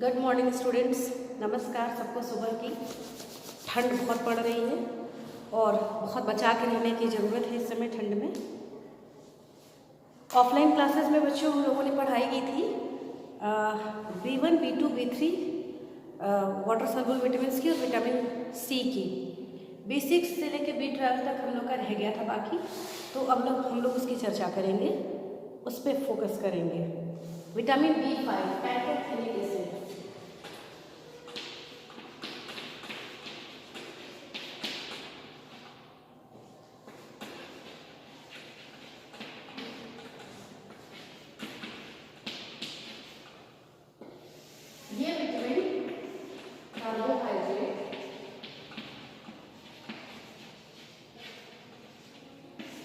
Good morning students. नमस्कार सबको। सुबह की ठंड बहुत पड़ रही है और बहुत बचा के रहने की ज़रूरत है इस समय ठंड में। ऑफलाइन क्लासेस में बच्चों हम लोगों ने पढ़ाई की थी B1, B2, B3 water soluble vitamins की और विटामिन सी की। B6 से लेकर B12 तक हम लोग का रह गया था बाकी, तो अब हम लोग उसकी चर्चा करेंगे, उस पर फोकस करेंगे। Vitamin B5 pantothenic acid. ये विटामिन कार्बोहाइड्रेट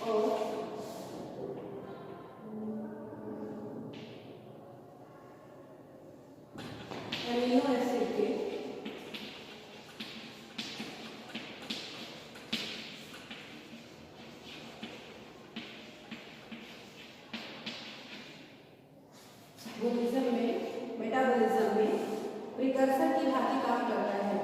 और एमिनो एसिड के मेटाबॉलिज्म में प्रिकर्सर की भांति काम करता है।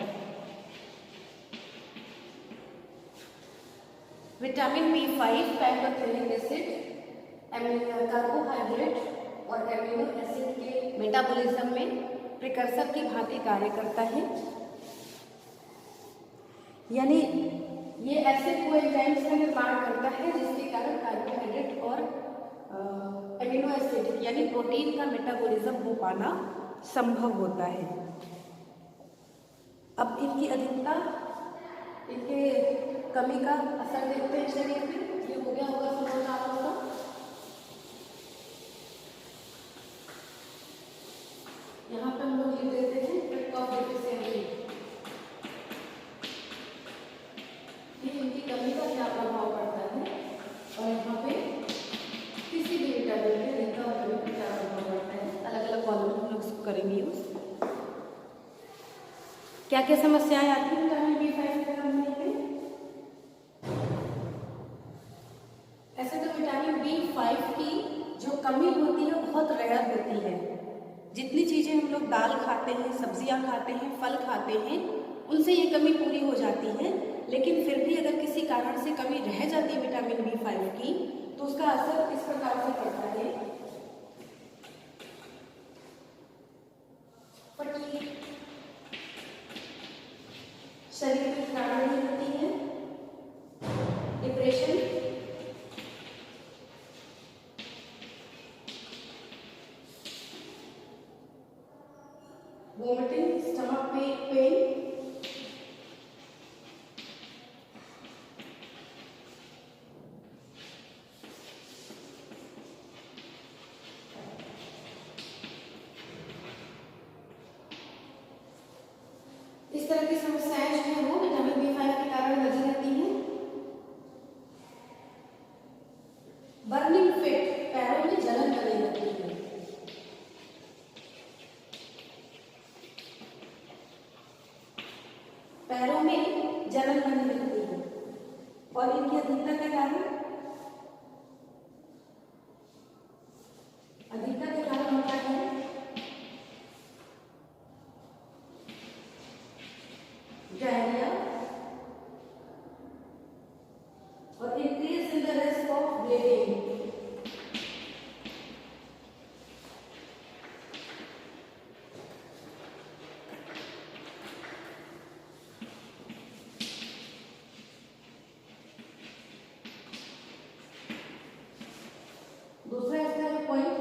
Vitamin B5 pantothenic acid, carbohydrate और एमिनो एसिड के मेटाबॉलिज्म में प्रिकर्सर की भांति कार्य करता है। यानी ये एसिड कोएंजाइम्स का निर्माण करता है, जिसके कारण कार्बोहाइड्रेट और एमिनो एसिड यानी प्रोटीन का मेटाबॉलिज्म हो पाना संभव होता है। अब इनकी अधिकता, इनके कमी का असर देखते हैं शरीर में। ये हो गया होगा समझ आप लोगों का। यहाँ पे हम लोग लिख देते हैं पेट ऑफ डेफिशिएंसी। ये इनकी कमी का क्या प्रभाव पड़ता है और यहाँ पे किसी भी विटामिन के इनका और कमी का क्या प्रभाव पड़ता है। अलग अलग कॉलम हम लोग इसको करेंगे यूज। क्या क्या समस्याएं आती हैं विटामिन B5 के कमी में? ऐसे तो विटामिन B5 की जो कमी होती है बहुत रेयर होती है। जितनी चीज़ें हम लोग दाल खाते हैं, सब्जियां खाते हैं, फल खाते हैं, उनसे ये कमी पूरी हो जाती है। लेकिन फिर भी अगर किसी कारण से कमी रह जाती है विटामिन B5 की, तो उसका असर इस प्रकार से पड़ता है। फटीग, शरीर में थकान नहीं होती है, डिप्रेशन, वोमिटिंग, स्टमक पेन, इस तरह की समस्याएं जो है वो विटामिन B5 के कारण लगी रहती हैं। बर्निंग फिट, पैरों में जलन बनी रहती है। पैरों में जलन बनी रहती है और इनकी अधिकता के कारण होता है डायरिया और increase in the risk of bleeding. दूसरा इसका जो point,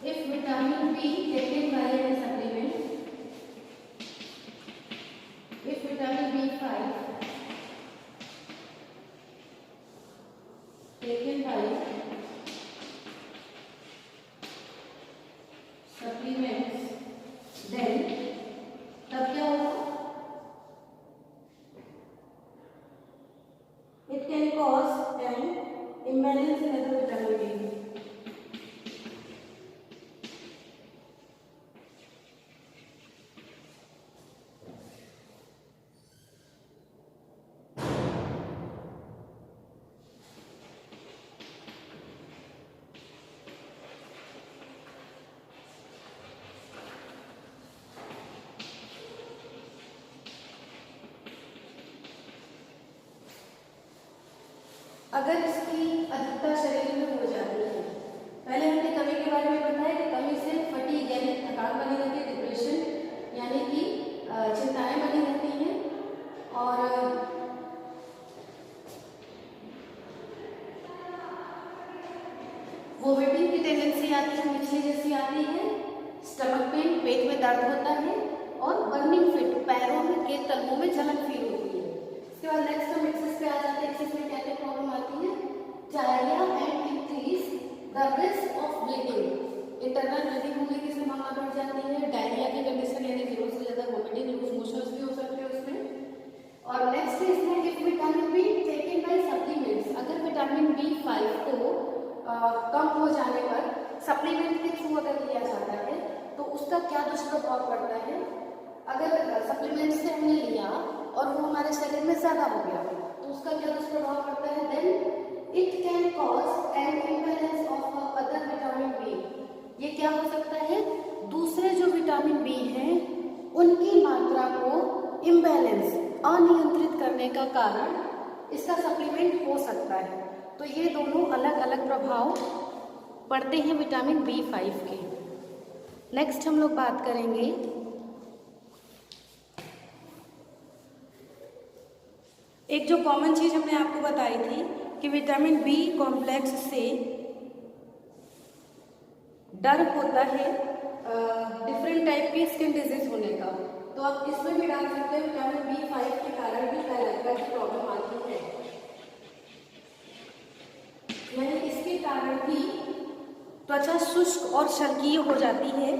if vitamin B taken by a supplement, if vitamin B5 taken by supplements, then तब क्या होगा? It can cause an imbalance in the vitamin B. अगर इसकी अधिकता शरीर में हो जाती है, पहले हमने कमी के बारे में बताया कि कमी से फटीग यानी थकान बनी रहती है, डिप्रेशन यानी कि चिंताएं बनी रहती हैं, और वोमिटिंग की टेंडेंसी आती है, मिचली जैसी आती है, स्टमक पेन पेट में दर्द होता है, और बर्निंग फिट पैरों में के तलवों में जलन फील होती है। इसके बाद नेक्स्ट हम एक्सेस पे आ जाते हैं। एक्सेस में क्या क्या प्रॉब्लम आती है? Diarrhoea and increase the risk of bleeding. Internal bleeding होने की संभावना बढ़ जाती है। डायरिया की कंडीशन यानी जरूरत से ज्यादा वोमिटिंग, लूज मोशंस भी हो सकते हैं उसमें। और नेक्स्ट है इसमें if vitamin be taken by supplements, अगर विटामिन B5 को कम हो जाने पर सप्लीमेंट के थ्रू अगर लिया जाता है तो उसका क्या दुष्प्रभाव पड़ता है? अगर सप्लीमेंट से हमने लिया और वो हमारे शरीर में ज्यादा हो गया तो उसका क्या दुष्प्रभाव पड़ता है? Then it can cause an imbalance of other vitamin B. ये क्या हो सकता है? दूसरे जो विटामिन बी हैं उनकी मात्रा को इम्बैलेंस अनियंत्रित करने का कारण इसका सप्लीमेंट हो सकता है। तो ये दोनों अलग अलग प्रभाव पड़ते हैं विटामिन B5 के। नेक्स्ट हम लोग बात करेंगे एक जो कॉमन चीज हमने आपको बताई थी कि विटामिन बी कॉम्प्लेक्स से डर होता है डिफरेंट टाइप की स्किन डिजीज होने का, तो आप इसमें भी डाल सकते हैं विटामिन B5 के कारण भी कैलेंडर की प्रॉब्लम आती है, यानी इसके कारण भी त्वचा शुष्क और शल्कीय हो जाती है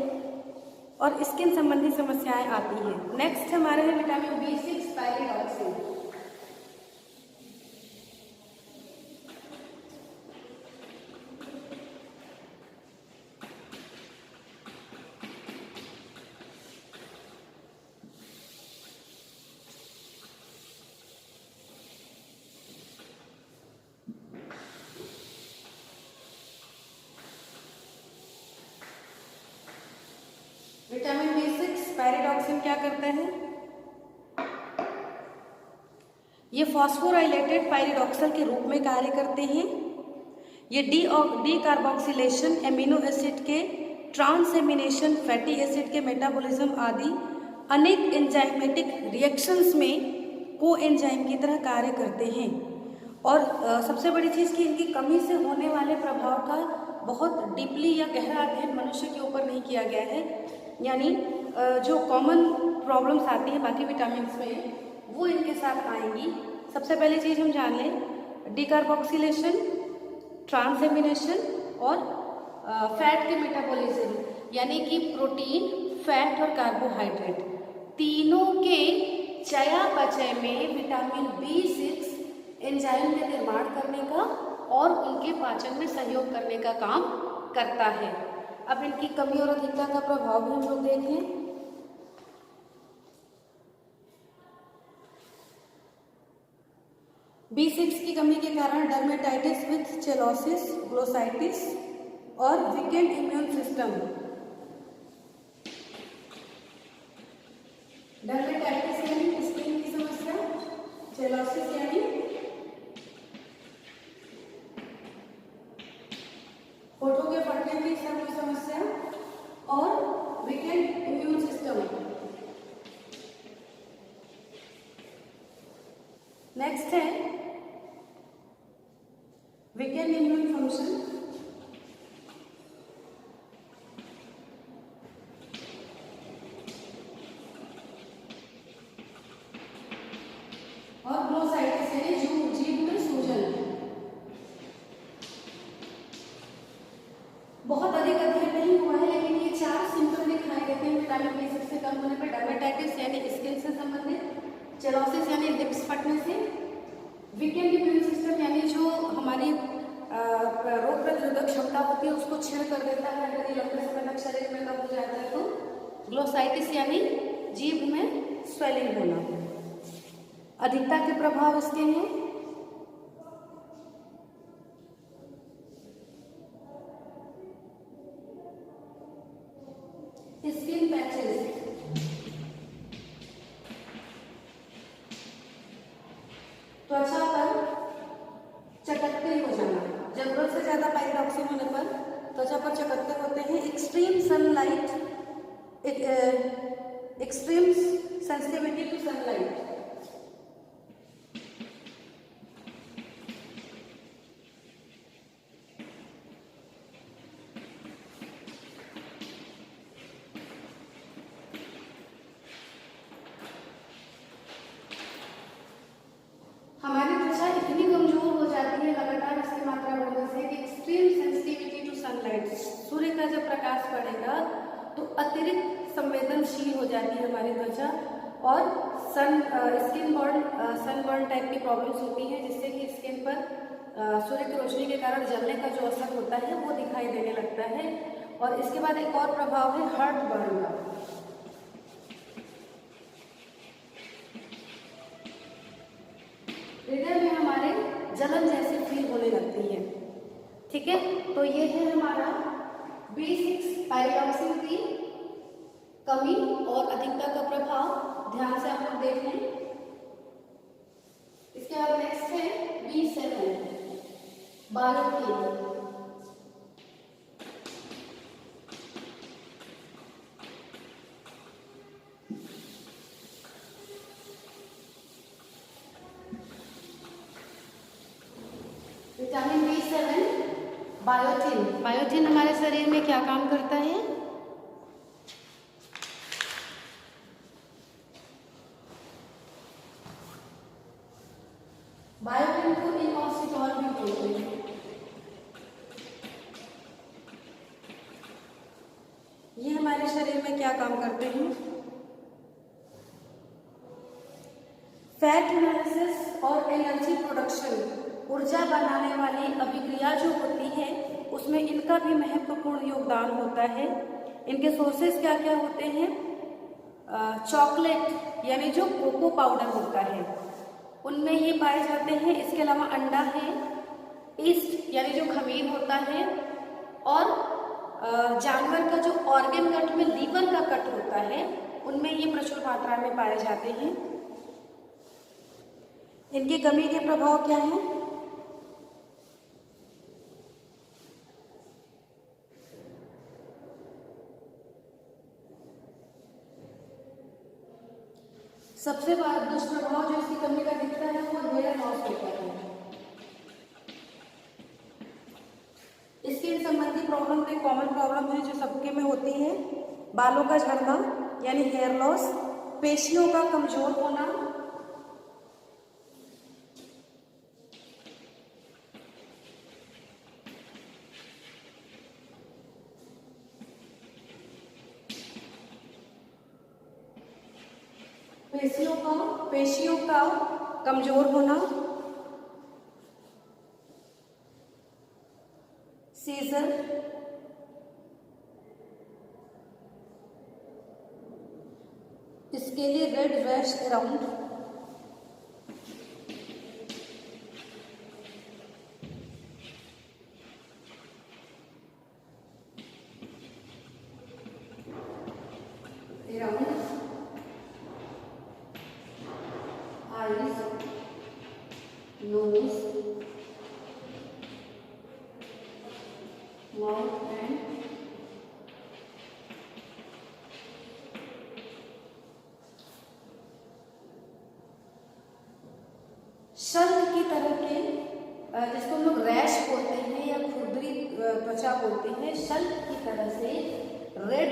और स्किन संबंधी समस्याएं आती हैं। नेक्स्ट हमारे है vitamin B6 pyridoxine. Vitamin B6 pyridoxine क्या करता है? ये फॉस्फोराइलेटेड पायरिडॉक्सल के रूप में कार्य करते हैं। ये डी कार्बोक्सिलेशन, एमिनो एसिड के ट्रांसएमिनेशन, फैटी एसिड के मेटाबॉलिज्म आदि अनेक एंजाइमेटिक रिएक्शंस में को एंजाइम की तरह कार्य करते हैं। और सबसे बड़ी चीज़ कि इनकी कमी से होने वाले प्रभाव का बहुत डीपली या गहरा अध्ययन मनुष्य के ऊपर नहीं किया गया है, यानी जो कॉमन प्रॉब्लम्स आती हैं बाकी विटामिन में वो इनके साथ आएंगी। सबसे पहली चीज़ हम जान लें डीकार्बोक्सिलेशन, ट्रांसएमिनेशन और फैट के मेटाबॉलिज्म, यानी कि प्रोटीन, फैट और कार्बोहाइड्रेट तीनों के चयापचय में विटामिन B6 एंजाइम के निर्माण करने का और उनके पाचन में सहयोग करने का काम करता है। अब इनकी कमी और अधिकता का प्रभाव भी हम लोग देखें। B6 की कमी के कारण डर्मेटाइटिस विथ चेलोसिस, ग्लोसाइटिस और वीकेंड इम्यून सिस्टम। डर्मेटाइटिस यानी स्किन की समस्या, चेलोसिस यानी होठों के फटने की समस्या और वीकेंड इम्यून सिस्टम। नेक्स्ट है वीकेंड इम्यून फंक्शन। और ग्लोसाइटिस यानी जीभ में सूजन। बहुत अधिक अध्ययन नहीं हुआ है लेकिन ये 4 सिम्टम दिखाई देते हैं विटामिन B6 से कम होने पर। डर्मेटाइटिस यानी स्किन से संबंधित, चेलोसिस यानी लिप्स फटने से, वीकेंड इम्यून सिस्टम यानी जो हमारी रोग प्रतिरोधक क्षमता होती है उसको छीण कर देता है अगर ये लंबे समय तक शरीर में कम हो जाता है तो। ग्लोसाइटिस यानी जीभ में स्वेलिंग होना। अधिकता के प्रभाव इसके हैं स्किन पैचेस, त्वचा पर चकत्ते sunlight, extreme sensitivity to sunlight. हमारी त्वचा इतनी कमजोर हो जाती है लगातार इसकी मात्रा बढ़ने से कि एक्सट्रीम सेंसिटिविटी टू सनलाइट, सूर्य का जब प्रकाश पड़ेगा तो अतिरिक्त संवेदनशील हो जाती है हमारी त्वचा और सनबर्न टाइप की प्रॉब्लम्स होती हैं, जिससे कि स्किन पर सूर्य की रोशनी के कारण जलने का जो असर होता है वो दिखाई देने लगता है। और इसके बाद एक और प्रभाव है हार्ट बर्न का। हृदय में हमारे जलन जैसी फील होने लगती है। ठीक है, तो ये है हमारा B6 पायरोक्सिन की कमी और अधिकता का प्रभाव। ध्यान से आप लोग देख लें। इसके बाद नेक्स्ट है B7 biotin. Vitamin B7 biotin. Biotin हमारे शरीर में क्या काम करता है? बायोटिन को इनऑक्सीटॉल भी बोलते हैं। ये हमारे शरीर में क्या काम करते हैं? फैट एनालिसिस और एनर्जी प्रोडक्शन, ऊर्जा बनाने वाली अभिक्रिया जो होती है उसमें इनका भी महत्वपूर्ण योगदान होता है। इनके सोर्सेस क्या क्या होते हैं? चॉकलेट यानी जो कोको पाउडर होता है उनमें ये पाए जाते हैं। इसके अलावा अंडा है, ईस्ट यानी जो खमीर होता है, और जानवर का जो ऑर्गन कट में लीवर का कट होता है उनमें ये प्रचुर मात्रा में पाए जाते हैं। इनकी कमी के प्रभाव क्या हैं? सबसे बड़ा दुष्प्रभाव जो इसकी कमी का दिखता है वो हेयर लॉस होता है। स्किन संबंधी प्रॉब्लम एक कॉमन प्रॉब्लम है जो सबके में होती है। बालों का झड़ना यानी हेयर लॉस, पेशियों का कमजोर होना, पेशियों का कमजोर होना, सीजर, इसके लिए red rash around, nose, mouth and शल्क की तरह के, जिसको हम लोग रैश बोलते हैं या खुरदरी त्वचा बोलते हैं, शल्क की तरह से रेड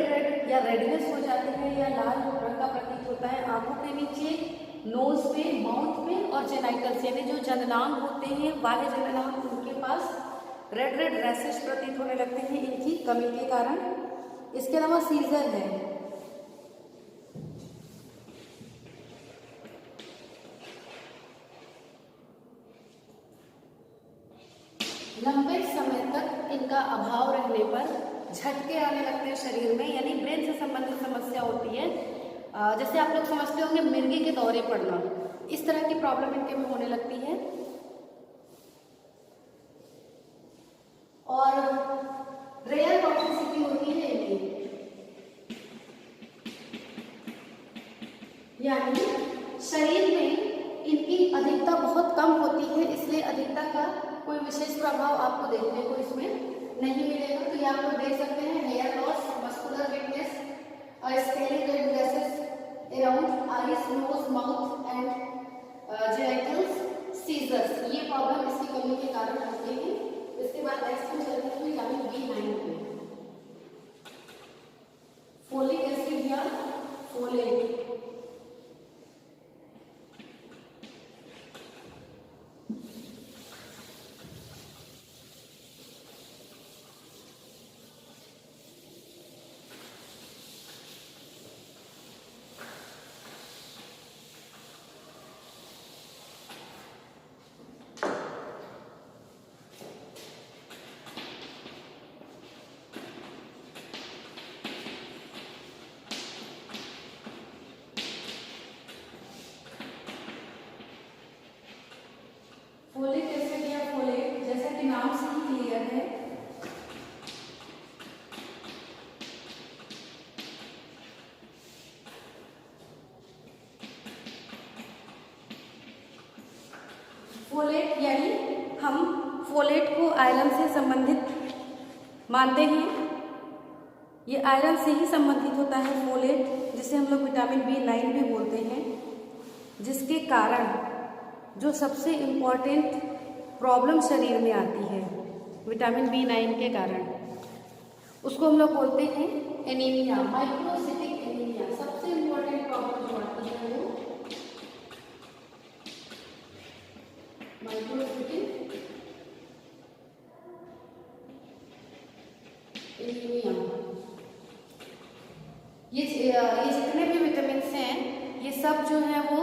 या रेडनेस हो जाते हैं या लाल रंग का प्रतीत होता है आंखों के नीचे, नोज पे, माउथ पे और जेनाइटल्स यानी जो जननांग होते हैं, बाह्य जननांग, उनके पास रेड रैशेस प्रतीत होने लगते हैं इनकी कमी के कारण। इसके अलावा सीजर है, लंबे समय तक इनका अभाव रहने पर झटके आने लगते हैं शरीर में, यानी ब्रेन से संबंधित समस्या होती है। जैसे आप लोग समझते होंगे मिर्गी के दौरे पड़ना, इस तरह की प्रॉब्लम इनके में होने लगती है। और रेयर टॉक्सिसिटी होती है इनकी, यानी शरीर में इनकी अधिकता बहुत कम होती है, इसलिए अधिकता का कोई विशेष प्रभाव आपको देखने को इसमें नहीं मिलेगा। तो ये आप लोग देख सकते हैं hair loss, muscular folic acid या फोलेट। फोलिक एसिड या फोलेट जैसा कि नाम से ही क्लियर है, फोलेट यानी हम फोलेट को आयरन से संबंधित मानते हैं। ये आयरन से ही संबंधित होता है फोलेट, जिसे हम लोग विटामिन B9 भी बोलते हैं, जिसके कारण जो सबसे इम्पॉर्टेंट प्रॉब्लम शरीर में आती है विटामिन B9 के कारण, उसको हम लोग बोलते हैं एनीमिया, माइक्रोसिटिक एनीमिया। सबसे इम्पॉर्टेंट प्रॉब्लम जो आती है वो माइक्रोसिटिक एनीमिया। ये जितने भी विटामिन हैं, ये सब जो है वो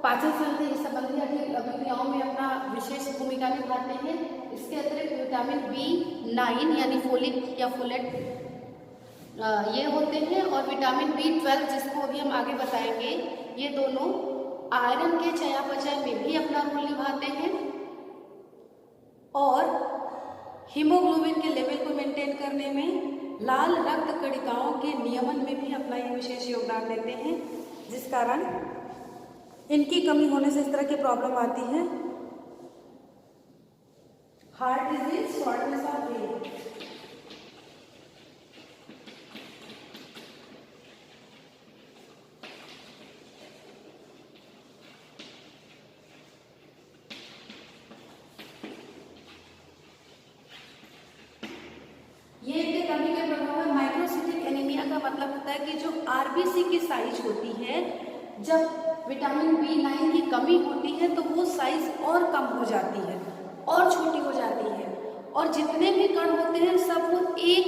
पाचन संबंधी अभिक्रियाओं में अपना विशेष भूमिका निभाते हैं। इसके अतिरिक्त विटामिन B9 यानी फोलिक या फोलेट ये होते हैं, और विटामिन B12 जिसको अभी हम आगे बताएंगे, ये दोनों आयरन के चयापचय में भी अपना रोल निभाते हैं और हीमोग्लोबिन के लेवल को मेंटेन करने में, लाल रक्त कणिकाओं के नियमन में भी अपना ये विशेष योगदान देते हैं, जिस कारण इनकी कमी होने से इस तरह की प्रॉब्लम आती है, heart disease, shortness of breath. ये इनके कमी के प्रभाव में माइक्रोसिटिक एनीमिया का मतलब होता है कि जो आरबीसी की साइज होती है, जब विटामिन B9 की कमी होती है तो वो साइज और कम हो जाती है और छोटी हो जाती है, और जितने भी कण होते हैं सब वो एक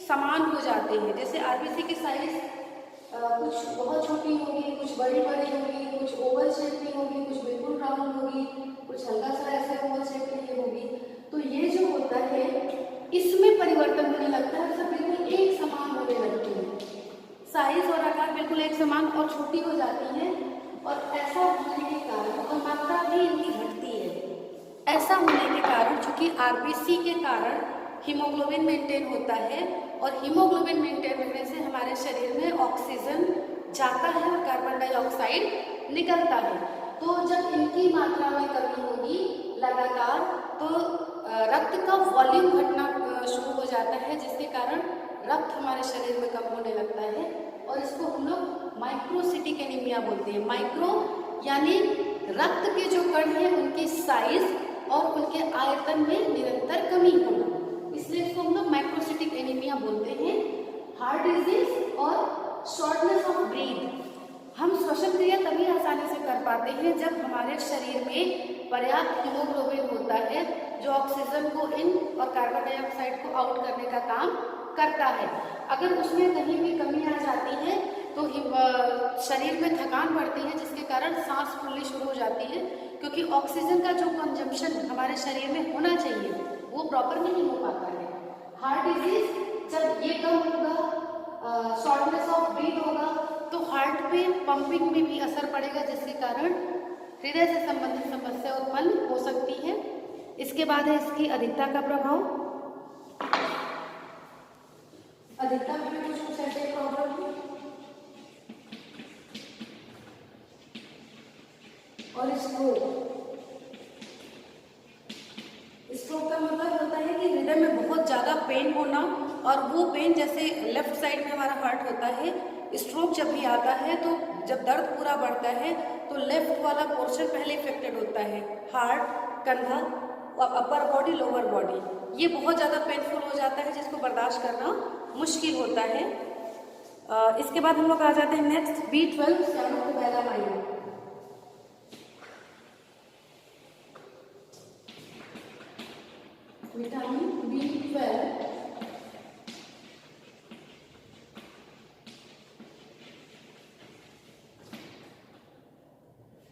समान हो जाते हैं। जैसे आरबीसी की साइज कुछ बहुत छोटी होगी, कुछ बड़ी होगी, कुछ ओवल शेप की होगी, कुछ बिल्कुल राउंड होगी, कुछ हल्का सा ऐसे ओवल शेप की होगी। तो ये जो होता है इसमें परिवर्तन होने लगता है, सब बिल्कुल एक समान होने लगती है, साइज और आकार बिल्कुल एक समान और छोटी हो जाती है। और ऐसा होने के कारण और मात्रा भी इनकी घटती है। ऐसा होने के कारण, चूंकि आरबीसी के कारण हीमोग्लोबिन मेंटेन होता है, और हीमोग्लोबिन मेंटेन होने से हमारे शरीर में ऑक्सीजन जाता है और कार्बन डाइऑक्साइड निकलता है। तो जब इनकी मात्रा में कमी होगी लगातार, तो रक्त का वॉल्यूम घटना शुरू हो जाता है, जिसके कारण रक्त हमारे शरीर में कम होने लगता है, और इसको हम लोग माइक्रोसिटिक एनीमिया बोलते हैं। माइक्रो यानी रक्त के जो कण हैं उनकी साइज और उनके आयतन में निरंतर कमी होना, इसलिए इसको हम लोग माइक्रोसिटिक एनीमिया बोलते हैं। हार्ट डिजीज और शॉर्टनेस ऑफ ब्रीथ। हम श्वसन क्रिया तभी आसानी से कर पाते हैं जब हमारे शरीर में पर्याप्त हीमोग्लोबिन होता है, जो ऑक्सीजन को इन और कार्बन डाइऑक्साइड को आउट करने का काम करता है। अगर उसमें कहीं भी कमी आ जाती है तो शरीर में थकान बढ़ती है, जिसके कारण सांस फूलनी शुरू हो जाती है, क्योंकि ऑक्सीजन का जो कंजम्पशन हमारे शरीर में होना चाहिए वो प्रॉपर नहीं हो पाता है। हार्ट डिजीज जब ये कम होगा, शॉर्टनेस ऑफ ब्रीथ होगा, तो हार्ट पे पंपिंग में भी असर पड़ेगा, जिसके कारण हृदय से संबंधित समस्या उत्पन्न हो सकती है। इसके बाद है इसकी अधिकता का प्रभाव। अधिकता में भी कुछ ऐसे प्रॉब्लम है, और स्ट्रोक का मतलब होता है कि हृदय में बहुत ज़्यादा पेन होना, और वो पेन जैसे लेफ्ट साइड में हमारा हार्ट होता है, स्ट्रोक जब भी आता है तो जब दर्द पूरा बढ़ता है तो लेफ्ट वाला पोर्शन पहले इफेक्टेड होता है, हार्ट, कंधा, अपर बॉडी, लोअर बॉडी। ये बहुत ज़्यादा पेनफुल हो जाता है, जिसको बर्दाश्त करना मुश्किल होता है। इसके बाद हम लोग आ जाते हैं next B12 cyanocobalamin. Vitamin B12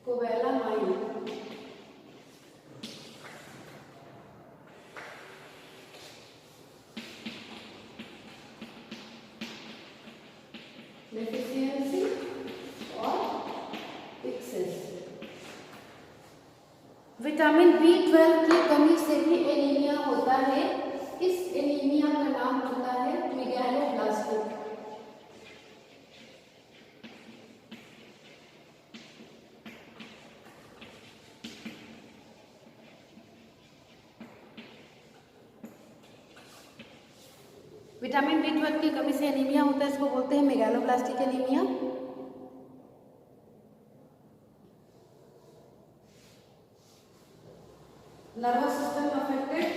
cobalamin. Deficiency और एक्सेस। विटामिन B12 की कमी से भी एनीमिया होता है। इस एनीमिया का नाम होता है मेगालोब्लास्टिक। विटामिन B12 की कमी से एनीमिया होता है, इसको बोलते हैं megaloblastic anaemia. Nervous system affected,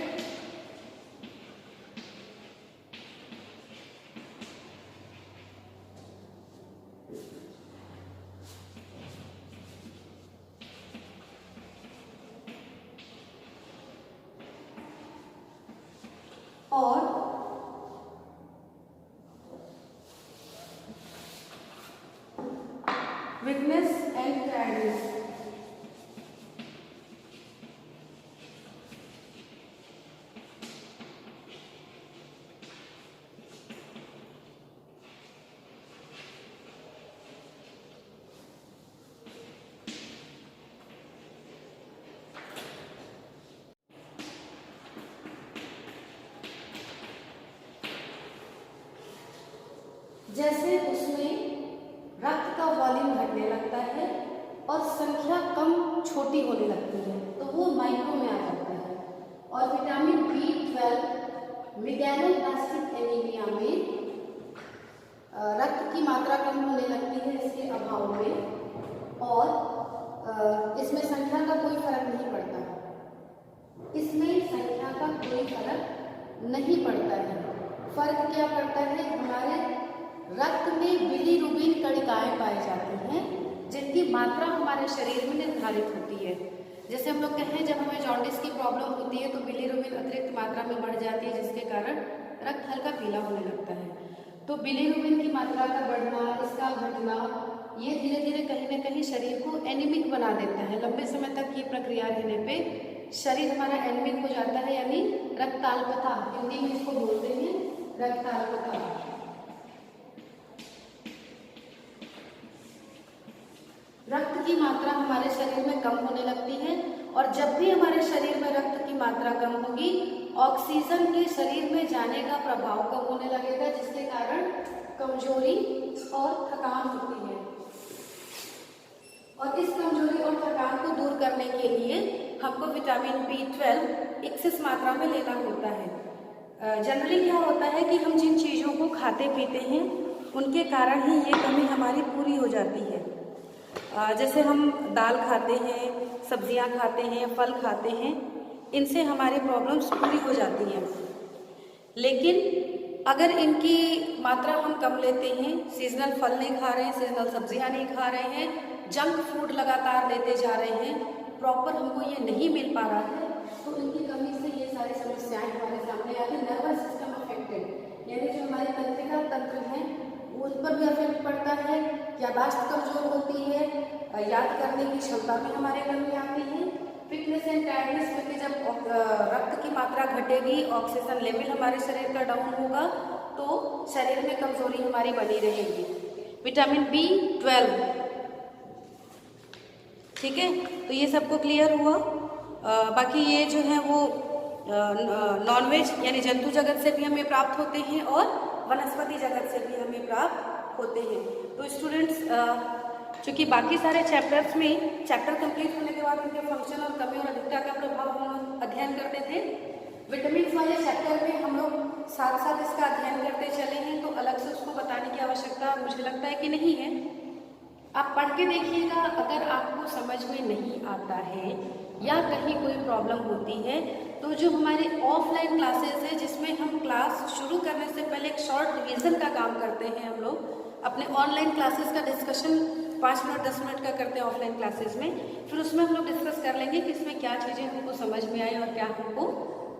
और वीकनेस एंड टायर्डनेस। जैसे उसमें रक्त का वॉल्यूम घटने लगता है और संख्या कम छोटी होने लगती है, तो वो माइक्रो में आ जाता है। और विटामिन B12 मेगालोब्लास्टिक एनीमिया में रक्त की मात्रा कम होने लगती है इसके अभाव में, और इसमें संख्या का कोई फर्क नहीं पड़ता। इसमें संख्या का कोई फर्क नहीं पड़ता है। फर्क क्या पड़ता है, हमारे रक्त में बिलीरुबिन कणिकाएं पाई जाती हैं जिनकी मात्रा हमारे शरीर में निर्धारित होती है। जैसे हम लोग कहते हैं जब हमें जॉन्डिस की प्रॉब्लम होती है तो बिलीरुबिन अतिरिक्त मात्रा में बढ़ जाती है, जिसके कारण रक्त हल्का पीला होने लगता है। तो बिलीरुबिन की मात्रा का बढ़ना, इसका घटना, ये धीरे धीरे कहीं ना कहीं शरीर को एनीमिक बना देता है। लंबे समय तक ये प्रक्रिया रहने पे शरीर हमारा एनीमिक हो जाता है, यानी रक्ताल्पता, हिंदी में इसको बोलते हैं रक्ताल्पता। रक्त की मात्रा हमारे शरीर में कम होने लगती है, और जब भी हमारे शरीर में रक्त की मात्रा कम होगी, ऑक्सीजन के शरीर में जाने का प्रभाव कम होने लगेगा, जिसके कारण कमजोरी और थकान होती है। और इस कमजोरी और थकान को दूर करने के लिए हमको विटामिन B12 एक्सेस मात्रा में लेना होता है। जनरली क्या होता है कि हम जिन चीज़ों को खाते पीते हैं उनके कारण ही ये कमी हमारी पूरी हो जाती है। जैसे हम दाल खाते हैं, सब्जियां खाते हैं, फल खाते हैं, इनसे हमारी प्रॉब्लम्स पूरी हो जाती हैं। लेकिन अगर इनकी मात्रा हम कम लेते हैं, सीजनल फल नहीं खा रहे हैं, सीजनल सब्जियां नहीं खा रहे हैं, जंक फूड लगातार लेते जा रहे हैं, प्रॉपर हमको ये नहीं मिल पा रहा है, तो इनकी कमी से ये सारी समस्याएं हमारे सामने आ रही। नर्वस सिस्टम अफेक्टेड, यानी जो हमारे तंत्रिका तंत्र हैं उन पर भी अफेक्ट पड़ता है, याददाश्त कमजोर होती है, याद करने की क्षमता में हमारे कमी आती है। वीकनेस एंड टायर्डनेस, क्योंकि जब रक्त की मात्रा घटेगी, ऑक्सीजन लेवल हमारे शरीर का डाउन होगा, तो शरीर में कमजोरी हमारी बनी रहेगी। विटामिन B12, ठीक है, तो ये सबको क्लियर हुआ। बाकी ये जो है वो नॉनवेज यानी जंतु जगत से भी हमें प्राप्त होते हैं और वनस्पति जगत से भी हमें प्राप्त होते हैं। तो स्टूडेंट्स, चूँकि बाकी सारे चैप्टर्स में चैप्टर कंप्लीट होने के बाद उनके फंक्शन और कमी और अधिकता का प्रभाव हम अध्ययन करते थे, विटामिन वाले चैप्टर में हम लोग साथ साथ इसका अध्ययन करते चले हैं, तो अलग से उसको बताने की आवश्यकता मुझे लगता है कि नहीं है। आप पढ़ के देखिएगा, अगर आपको समझ में नहीं आता है या कहीं कोई प्रॉब्लम होती है, तो जो हमारे ऑफलाइन क्लासेस है जिसमें हम क्लास शुरू करने से पहले एक शॉर्ट रिवीजन का काम करते हैं हम लोग, अपने ऑनलाइन क्लासेस का डिस्कशन 5 मिनट 10 मिनट का करते हैं ऑफलाइन क्लासेस में, फिर उसमें हम लोग डिस्कस कर लेंगे कि इसमें क्या चीज़ें हमको समझ में आई और क्या हमको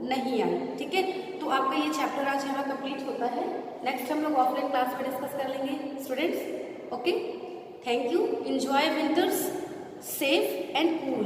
नहीं आई। ठीक है, तो आपका ये चैप्टर आज यहाँ कंप्लीट होता है। नेक्स्ट हम लोग ऑफलाइन क्लास में डिस्कस कर लेंगे students. Okay, thank you, enjoy winters, safe and cool.